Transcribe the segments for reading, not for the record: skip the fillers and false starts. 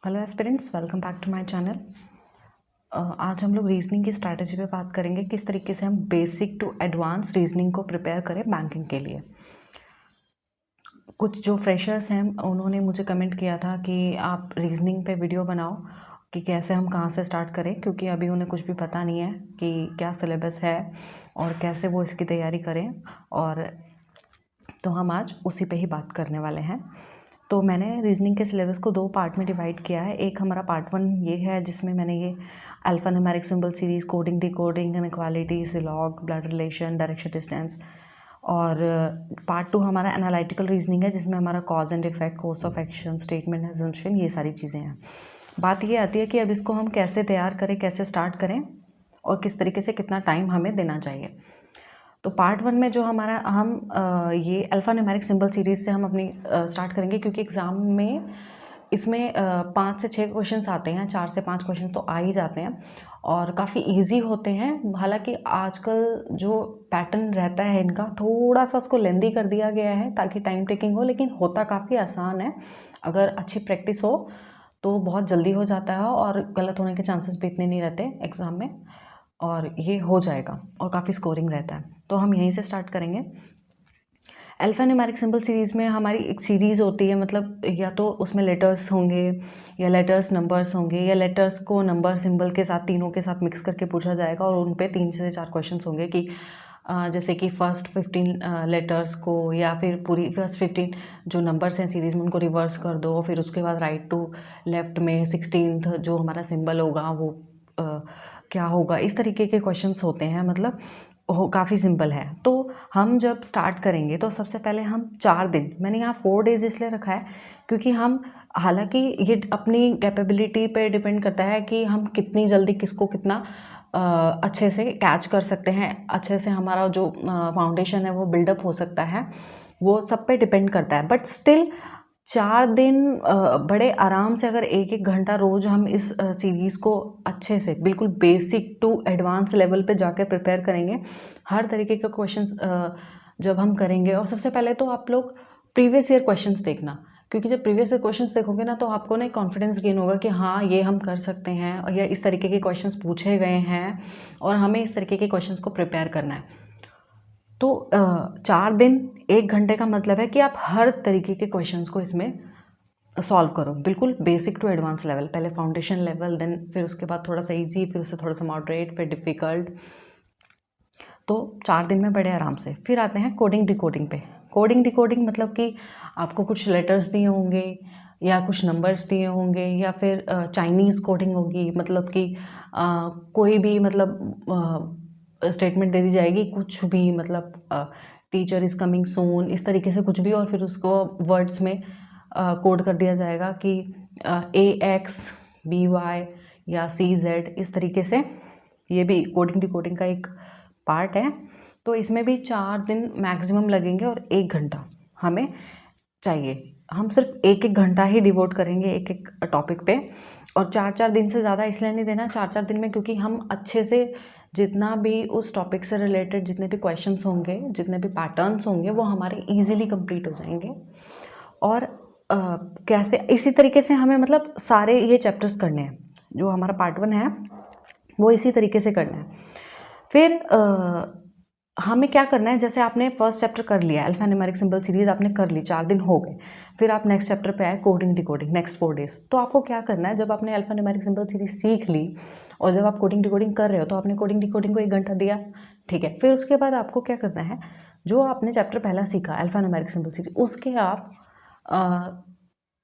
Hello aspirants, welcome back to my channel. आज हम लोग रीजनिंग की स्ट्रैटेजी पे बात करेंगे, किस तरीके से हम बेसिक टू एडवांस रीजनिंग को प्रिपेयर करें बैंकिंग के लिए। कुछ जो फ्रेशर्स हैं उन्होंने मुझे कमेंट किया था कि आप रीजनिंग पे वीडियो बनाओ कि कैसे हम कहाँ से स्टार्ट करें, क्योंकि अभी उन्हें कुछ भी पता नहीं है कि क्या सिलेबस है और कैसे वो इसकी तैयारी करें। और तो हम आज उसी पे ही बात करने वाले हैं। तो मैंने रीजनिंग के सिलेबस को 2 पार्ट में डिवाइड किया है। एक हमारा पार्ट 1 ये है जिसमें मैंने ये alpha numeric symbol series, coding, decoding, inequality, syllogism, blood relation, direction distance. और पार्ट 2 हमारा एनालिटिकल रीजनिंग है जिसमें हमारा cause and effect, course of action, statement, assumption, ये सारी चीज़ें हैं। बात ये आती है कि अब इसको हम कैसे तैयार करें, कैसे स्टार्ट करें और किस तरीके से कितना टाइम हमें देना चाहिए। तो पार्ट 1 में जो हमारा ये अल्फ़ा न्यूमेरिक सिंबल सीरीज़ से हम अपनी स्टार्ट करेंगे, क्योंकि एग्ज़ाम में इसमें 5 से 6 क्वेश्चंस आते हैं, 4 से 5 क्वेश्चन तो आ ही जाते हैं और काफ़ी इजी होते हैं। हालांकि आजकल जो पैटर्न रहता है इनका, थोड़ा सा उसको लेंदी कर दिया गया है ताकि टाइम टेकिंग हो, लेकिन होता काफ़ी आसान है। अगर अच्छी प्रैक्टिस हो तो बहुत जल्दी हो जाता है और गलत होने के चांसेस भी इतने नहीं रहते एग्ज़ाम में, और ये हो जाएगा और काफ़ी स्कोरिंग रहता है। तो हम यहीं से स्टार्ट करेंगे। अल्फ़ा न्यूमेरिक सिंबल सीरीज़ में हमारी एक सीरीज़ होती है, मतलब या तो उसमें लेटर्स होंगे या लेटर्स नंबर्स होंगे या लेटर्स को नंबर सिंबल के साथ, तीनों के साथ मिक्स करके पूछा जाएगा और उन पे 3 से 4 क्वेश्चंस होंगे कि जैसे कि फर्स्ट 15 लेटर्स को या फिर पूरी फर्स्ट 15 जो नंबर्स हैं सीरीज़ में उनको रिवर्स कर दो, फिर उसके बाद राइट टू लेफ्ट में 16th जो हमारा सिंबल होगा वो क्या होगा। इस तरीके के क्वेश्चंस होते हैं, मतलब काफ़ी सिंपल है। तो हम जब स्टार्ट करेंगे तो सबसे पहले हम 4 दिन, मैंने यहाँ 4 डेज़ इसलिए रखा है क्योंकि हम, हालांकि ये अपनी कैपेबिलिटी पे डिपेंड करता है कि हम कितनी जल्दी किसको कितना अच्छे से कैच कर सकते हैं, अच्छे से हमारा जो फाउंडेशन है वो बिल्डअप हो सकता है, वो सब पे डिपेंड करता है। बट स्टिल 4 दिन बड़े आराम से, अगर 1-1 घंटा रोज़ हम इस सीरीज़ को अच्छे से बिल्कुल बेसिक टू एडवांस लेवल पे जाकर प्रिपेयर करेंगे, हर तरीके के क्वेश्चंस जब हम करेंगे। और सबसे पहले तो आप लोग प्रीवियस ईयर क्वेश्चंस देखना, क्योंकि जब प्रीवियस ईयर क्वेश्चंस देखोगे ना तो आपको ना एक कॉन्फिडेंस गेन होगा कि हाँ ये हम कर सकते हैं और या इस तरीके के क्वेश्चंस पूछे गए हैं और हमें इस तरीके के क्वेश्चंस को प्रिपेयर करना है। तो 4 दिन 1 घंटे का मतलब है कि आप हर तरीके के क्वेश्चंस को इसमें सॉल्व करो, बिल्कुल बेसिक टू एडवांस लेवल। पहले फाउंडेशन लेवल, देन फिर उसके बाद थोड़ा सा इजी, फिर उससे थोड़ा सा मॉडरेट, फिर डिफ़िकल्ट। तो 4 दिन में बड़े आराम से। फिर आते हैं कोडिंग डिकोडिंग पे। कोडिंग डिकोडिंग मतलब कि आपको कुछ लेटर्स दिए होंगे या कुछ नंबर्स दिए होंगे या फिर चाइनीज़ कोडिंग होगी, मतलब कि कोई भी मतलब स्टेटमेंट दे दी जाएगी, कुछ भी, मतलब टीचर इज़ कमिंग सून, इस तरीके से कुछ भी, और फिर उसको वर्ड्स में कोड कर दिया जाएगा कि AX BY या CZ, इस तरीके से। ये भी कोडिंग डिकोडिंग का एक पार्ट है। तो इसमें भी 4 दिन मैक्सिमम लगेंगे और 1 घंटा हमें चाहिए। हम सिर्फ 1-1 घंटा ही डिवोट करेंगे एक एक टॉपिक पे, और 4-4 दिन से ज़्यादा इसलिए नहीं देना 4-4 दिन में, क्योंकि हम अच्छे से जितना भी उस टॉपिक से रिलेटेड जितने भी क्वेश्चंस होंगे, जितने भी पैटर्न्स होंगे, वो हमारे ईजिली कंप्लीट हो जाएंगे। और कैसे इसी तरीके से हमें, मतलब सारे ये चैप्टर्स करने हैं, जो हमारा पार्ट 1 है वो इसी तरीके से करना है। फिर हमें क्या करना है, जैसे आपने फर्स्ट चैप्टर कर लिया, अल्फा न्यूमेरिक सिंबल सीरीज़ आपने कर ली, 4 दिन हो गए। फिर आप नेक्स्ट चैप्टर पे आए, कोडिंग डिकोडिंग, नेक्स्ट 4 डेज़। तो आपको क्या करना है, जब आपने अल्फा न्यूमेरिक सिंबल सीरीज़ सीख ली और जब आप कोडिंग डिकोडिंग कर रहे हो, तो आपने कोडिंग डिकोडिंग को 1 घंटा दिया, ठीक है। फिर उसके बाद आपको क्या करना है, जो आपने चैप्टर पहला सीखा अल्फा न्यूमेरिक सिंबल सीरीज, उसके आप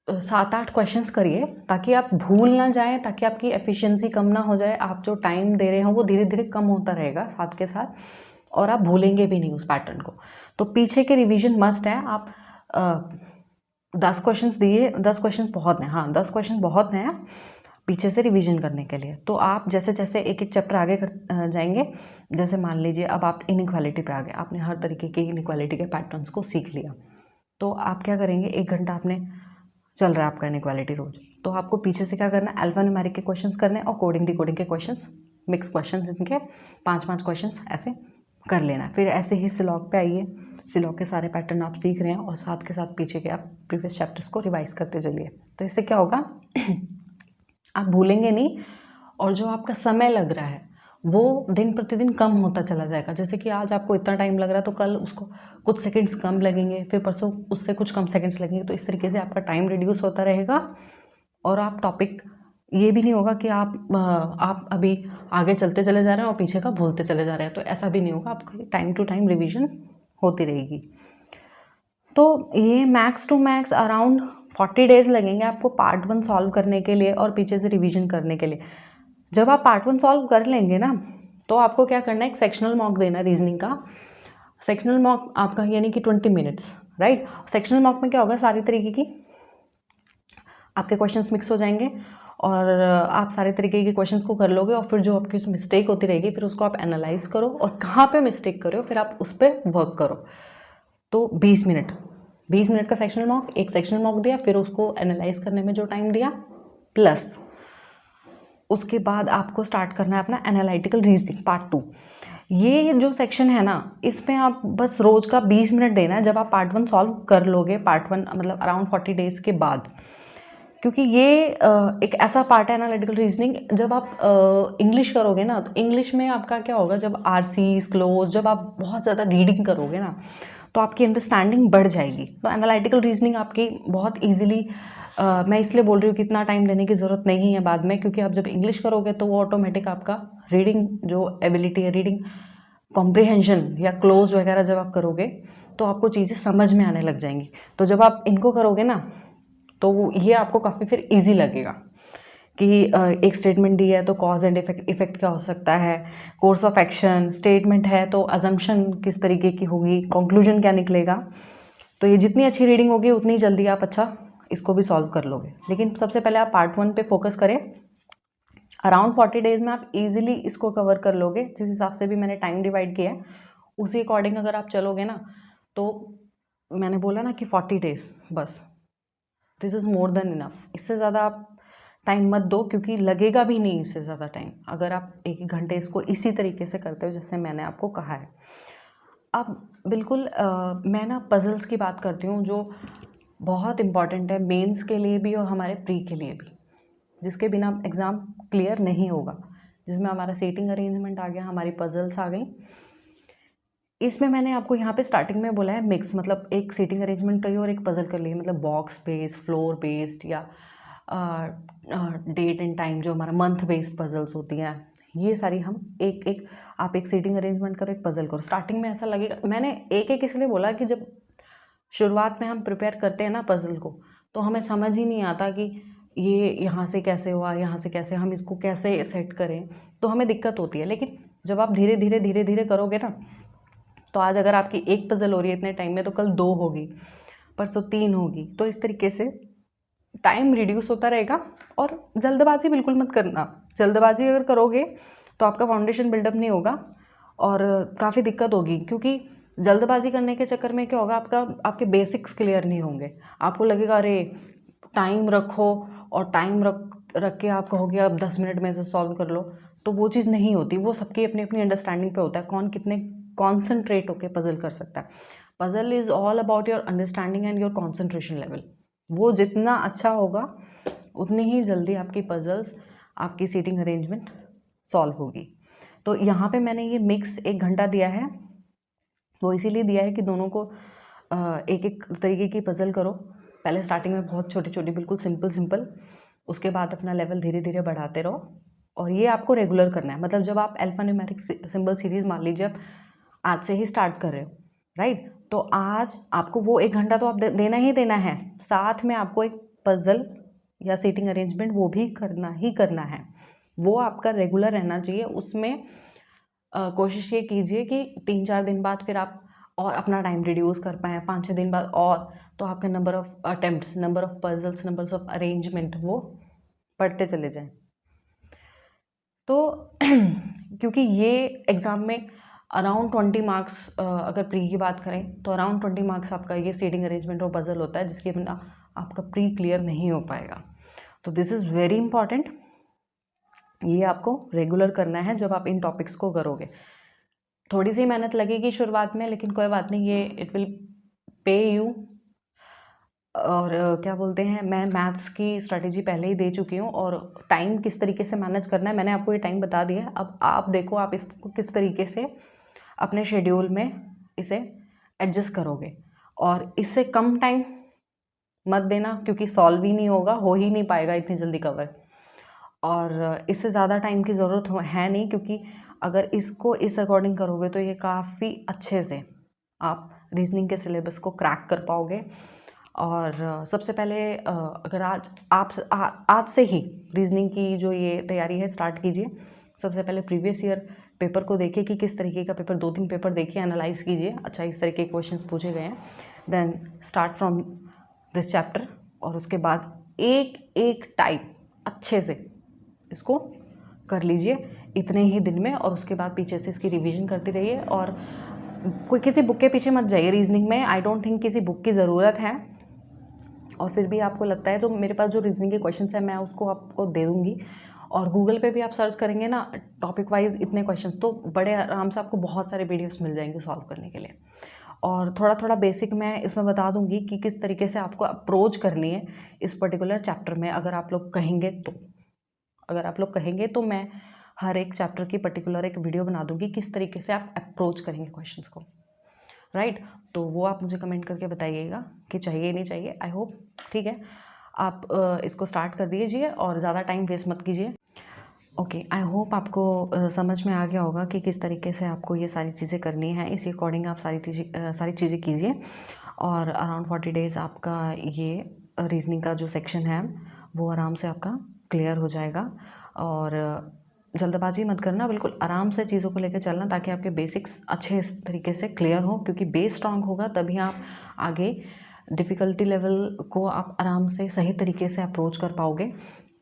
7-8 क्वेश्चंस करिए, ताकि आप भूल ना जाएं, ताकि आपकी एफिशिएंसी कम ना हो जाए। आप जो टाइम दे रहे हो वो धीरे धीरे कम होता रहेगा साथ के साथ, और आप भूलेंगे भी नहीं उस पैटर्न को। तो पीछे के रिवीजन मस्ट है। आप 10 क्वेश्चंस दिए, 10 क्वेश्चंस बहुत हैं, हाँ 10 क्वेश्चन बहुत हैं पीछे से रिवीजन करने के लिए। तो आप जैसे जैसे एक एक चैप्टर आगे कर जाएंगे, जैसे मान लीजिए अब आप इनइक्वालिटी पे आ गए, आपने हर तरीके की इनइक्वालिटी के पैटर्न्स को सीख लिया, तो आप क्या करेंगे, 1 घंटा आपने चल रहा है आपका इनइक्वालिटी रोज, तो आपको पीछे से क्या करना है, अल्फा न्यूमेरिक के क्वेश्चंस करने और कोडिंग डिकोडिंग के क्वेश्चंस, मिक्स क्वेश्चंस, इनके 5-5 क्वेश्चंस ऐसे कर लेना। फिर ऐसे ही सिलॉग पे आइए, सिलॉग के सारे पैटर्न आप सीख रहे हैं और साथ के साथ पीछे के आप प्रीवियस चैप्टर्स को रिवाइज करते चलिए। तो इससे क्या होगा आप भूलेंगे नहीं, और जो आपका समय लग रहा है वो दिन प्रतिदिन कम होता चला जाएगा। जैसे कि आज आपको इतना टाइम लग रहा है तो कल उसको कुछ सेकंड्स कम लगेंगे, फिर परसों उससे कुछ कम सेकंड्स लगेंगे। तो इस तरीके से आपका टाइम रिड्यूस होता रहेगा, और आप टॉपिक, ये भी नहीं होगा कि आप अभी आगे चलते चले जा रहे हैं और पीछे का भूलते चले जा रहे हैं। तो ऐसा भी नहीं होगा, आपका टाइम टू टाइम रिविजन होती रहेगी। तो ये max to max around 40 days लगेंगे आपको पार्ट 1 सॉल्व करने के लिए और पीछे से रिवीजन करने के लिए। जब आप पार्ट 1 सॉल्व कर लेंगे ना, तो आपको क्या करना है, एक सेक्शनल मॉक देना है रीजनिंग का। सेक्शनल मॉक आपका यानी कि 20 मिनट्स, राइट। सेक्शनल मॉक में क्या होगा, सारी तरीके की आपके क्वेश्चंस मिक्स हो जाएंगे और आप सारे तरीके के क्वेश्चंस को कर लोगे, और फिर जो आपकी मिस्टेक होती रहेगी फिर उसको आप एनालाइज करो, और कहाँ पे मिस्टेक करो फिर आप उस पर वर्क करो। तो 20 मिनट का सेक्शनल मॉक, एक सेक्शनल मॉक दिया, फिर उसको एनालाइज करने में जो टाइम दिया, प्लस उसके बाद आपको स्टार्ट करना है अपना एनालिटिकल रीजनिंग पार्ट 2। ये जो सेक्शन है ना, इसमें आप बस रोज का 20 मिनट देना है जब आप पार्ट 1 सॉल्व कर लोगे, पार्ट 1 मतलब अराउंड 40 डेज के बाद। क्योंकि ये एक ऐसा पार्ट है एनालिटिकल रीजनिंग, जब आप इंग्लिश करोगे ना, तो इंग्लिश में आपका क्या होगा, जब आरसीज क्लोज, जब आप बहुत ज़्यादा रीडिंग करोगे ना, तो आपकी अंडरस्टैंडिंग बढ़ जाएगी। तो एनालिटिकल रीजनिंग आपकी बहुत ईजिली, मैं इसलिए बोल रही हूँ कि इतना टाइम देने की ज़रूरत नहीं है बाद में, क्योंकि आप जब इंग्लिश करोगे तो वो ऑटोमेटिक आपका रीडिंग जो एबिलिटी है, रीडिंग कॉम्प्रिहेंशन या क्लोज वगैरह जब आप करोगे तो आपको चीज़ें समझ में आने लग जाएंगी। तो जब आप इनको करोगे ना, तो ये आपको काफ़ी फिर इजी लगेगा कि एक स्टेटमेंट दी है तो कॉज एंड इफेक्ट क्या हो सकता है, कोर्स ऑफ एक्शन, स्टेटमेंट है तो अजम्पशन किस तरीके की होगी, कंक्लूजन क्या निकलेगा। तो ये जितनी अच्छी रीडिंग होगी उतनी जल्दी आप अच्छा इसको भी सॉल्व कर लोगे। लेकिन सबसे पहले आप पार्ट 1 पे फोकस करें। अराउंड 40 डेज में आप इजीली इसको कवर कर लोगे। जिस हिसाब से भी मैंने टाइम डिवाइड किया है उसी अकॉर्डिंग अगर आप चलोगे ना, तो मैंने बोला ना कि 40 डेज बस, this is more than enough. इससे ज़्यादा आप टाइम मत दो, क्योंकि लगेगा भी नहीं इससे ज़्यादा टाइम, अगर आप 1 घंटे इसको इसी तरीके से करते हो जैसे मैंने आपको कहा है। अब बिल्कुल मैं ना पजल्स की बात करती हूँ जो बहुत इम्पॉर्टेंट है मेंस के लिए भी और हमारे प्री के लिए भी, जिसके बिना एग्ज़ाम क्लियर नहीं होगा, जिसमें हमारा सीटिंग अरेंजमेंट आ गया, हमारी पजल्स आ गई। इसमें मैंने आपको यहाँ पे स्टार्टिंग में बोला है मिक्स, मतलब एक सीटिंग अरेंजमेंट करिए और एक पजल कर लिए, मतलब बॉक्स बेस्ड, फ्लोर बेस्ड या डेट एंड टाइम जो हमारा मंथ बेस्ड पजल्स होती हैं, ये सारी हम एक एक, आप एक सीटिंग अरेंजमेंट करो, एक पजल करो। स्टार्टिंग में ऐसा लगेगा, मैंने एक एक इसलिए बोला कि जब शुरुआत में हम प्रिपेयर करते हैं ना पजल को, तो हमें समझ ही नहीं आता कि ये यहाँ से कैसे हुआ, यहाँ से कैसे, हम इसको कैसे सेट करें, तो हमें दिक्कत होती है। लेकिन जब आप धीरे धीरे करोगे ना, तो आज अगर आपकी एक पजल हो रही है इतने टाइम में, तो कल 2 होगी, परसों 3 होगी। तो इस तरीके से टाइम रिड्यूस होता रहेगा। और जल्दबाजी बिल्कुल मत करना, जल्दबाजी अगर करोगे तो आपका फाउंडेशन बिल्डअप नहीं होगा और काफ़ी दिक्कत होगी। क्योंकि जल्दबाजी करने के चक्कर में क्या होगा, आपके बेसिक्स क्लियर नहीं होंगे। आपको लगेगा अरे टाइम रखो, और टाइम रख के आप कहोगे अब 10 मिनट में से सॉल्व कर लो, तो वो चीज़ नहीं होती। वो सबकी अपनी अपनी अंडरस्टैंडिंग पे होता है, कौन कितने कॉन्सेंट्रेट होकर पजल कर सकता है। Puzzle is all about your understanding and your concentration level. वो जितना अच्छा होगा उतनी ही जल्दी आपकी पजल्स, आपकी सीटिंग अरेंजमेंट सॉल्व होगी। तो यहाँ पे मैंने ये मिक्स 1 घंटा दिया है, वो इसीलिए दिया है कि दोनों को एक एक तरीके की पजल करो। पहले स्टार्टिंग में बहुत छोटी छोटी, बिल्कुल सिंपल, उसके बाद अपना लेवल धीरे धीरे बढ़ाते रहो। और ये आपको रेगुलर करना है। मतलब जब आप अल्फा न्यूमेरिक सिंबल सीरीज़ मान लीजिए आप आज से ही स्टार्ट कर रहे हो, राइट, तो आज आपको वो 1 घंटा तो आप देना ही देना है। साथ में आपको एक पजल या सीटिंग अरेंजमेंट वो भी करना ही करना है। वो आपका रेगुलर रहना चाहिए। उसमें कोशिश ये कीजिए कि 3-4 दिन बाद फिर आप और अपना टाइम रिड्यूस कर पाएँ, 5-6 दिन बाद और, तो आपके number of attempts, number of puzzles, numbers of arrangement वो बढ़ते चले जाएँ। तो क्योंकि ये एग्ज़ाम में अराउंड 20 मार्क्स, अगर प्री की बात करें तो अराउंड 20 मार्क्स आपका ये सीटिंग अरेंजमेंट और पजल होता है, जिसके बिना आपका प्री क्लियर नहीं हो पाएगा। तो दिस इज़ वेरी इंपॉर्टेंट। ये आपको रेगुलर करना है जब आप इन टॉपिक्स को करोगे। थोड़ी सी मेहनत लगेगी शुरुआत में, लेकिन कोई बात नहीं, ये इट विल पे यू और क्या बोलते हैं, मैं मैथ्स की स्ट्रैटेजी पहले ही दे चुकी हूँ और टाइम किस तरीके से मैनेज करना है मैंने आपको ये टाइम बता दिया है। अब आप देखो आप इसको किस तरीके से अपने शेड्यूल में इसे एडजस्ट करोगे। और इससे कम टाइम मत देना, क्योंकि सॉल्व ही नहीं होगा, हो ही नहीं पाएगा इतनी जल्दी कवर। और इससे ज़्यादा टाइम की ज़रूरत है नहीं, क्योंकि अगर इसको इस अकॉर्डिंग करोगे तो ये काफ़ी अच्छे से आप रीजनिंग के सिलेबस को क्रैक कर पाओगे। और सबसे पहले अगर आज से ही रीजनिंग की जो ये तैयारी है स्टार्ट कीजिए। सबसे पहले प्रीवियस ईयर पेपर को देखिए कि किस तरीके का पेपर, 2-3 पेपर देखिए, एनालाइज कीजिए, अच्छा इस तरीके के क्वेश्चंस पूछे गए हैं। Then start from this chapter, और उसके बाद एक एक टाइप अच्छे से इसको कर लीजिए इतने ही दिन में। और उसके बाद पीछे से इसकी रिवीजन करते रहिए। और कोई किसी बुक के पीछे मत जाइए रीजनिंग में, आई डोंट थिंक किसी बुक की ज़रूरत है। और फिर भी आपको लगता है, जो मेरे पास जो रीजनिंग के क्वेश्चंस हैं मैं उसको आपको दे दूँगी। और गूगल पे भी आप सर्च करेंगे ना टॉपिक वाइज इतने क्वेश्चंस, तो बड़े आराम से आपको बहुत सारे वीडियोस मिल जाएंगे सॉल्व करने के लिए। और थोड़ा थोड़ा बेसिक मैं इसमें बता दूंगी कि किस तरीके से आपको अप्रोच करनी है इस पर्टिकुलर चैप्टर में। अगर आप लोग कहेंगे तो मैं हर एक चैप्टर की पर्टिकुलर एक वीडियो बना दूंगी किस तरीके से आप अप्रोच करेंगे क्वेश्चंस को, राइट। तो वो आप मुझे कमेंट करके बताइएगा कि चाहिए नहीं चाहिए। आई होप ठीक है, आप इसको स्टार्ट कर दीजिए और ज़्यादा टाइम वेस्ट मत कीजिए। ओके, आई होप आपको समझ में आ गया होगा कि किस तरीके से आपको ये सारी चीज़ें करनी है। इसी अकॉर्डिंग आप सारी चीज़ें कीजिए। और अराउंड 40 डेज़ आपका ये रीजनिंग का जो सेक्शन है वो आराम से आपका क्लियर हो जाएगा। और जल्दबाजी मत करना, बिल्कुल आराम से चीज़ों को लेकर चलना, ताकि आपके बेसिक्स अच्छे इस तरीके से क्लियर हो। क्योंकि बेस स्ट्रांग होगा तभी आप आगे डिफ़िकल्टी लेवल को आप आराम से सही तरीके से अप्रोच कर पाओगे,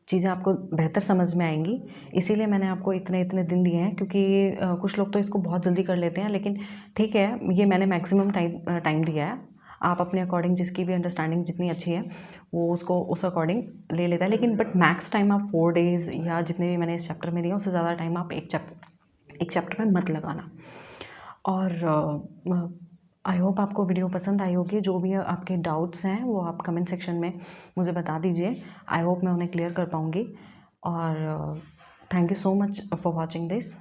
चीज़ें आपको बेहतर समझ में आएंगी। इसीलिए मैंने आपको इतने इतने दिन दिए हैं, क्योंकि कुछ लोग तो इसको बहुत जल्दी कर लेते हैं, लेकिन ठीक है, ये मैंने मैक्सिमम टाइम दिया है। आप अपने अकॉर्डिंग जिसकी भी अंडरस्टैंडिंग जितनी अच्छी है वो उसको उस अकॉर्डिंग ले लेता है। लेकिन बट मैक्स टाइम आप 4 डेज़ या जितने भी मैंने इस चैप्टर में दिया उससे ज़्यादा टाइम आप एक चैप्टर में मत लगाना। और आई होप आपको वीडियो पसंद आई होगी। जो भी आपके डाउट्स हैं वो आप कमेंट सेक्शन में मुझे बता दीजिए। आई होप मैं उन्हें क्लियर कर पाऊँगी। और thank you so much for watching this.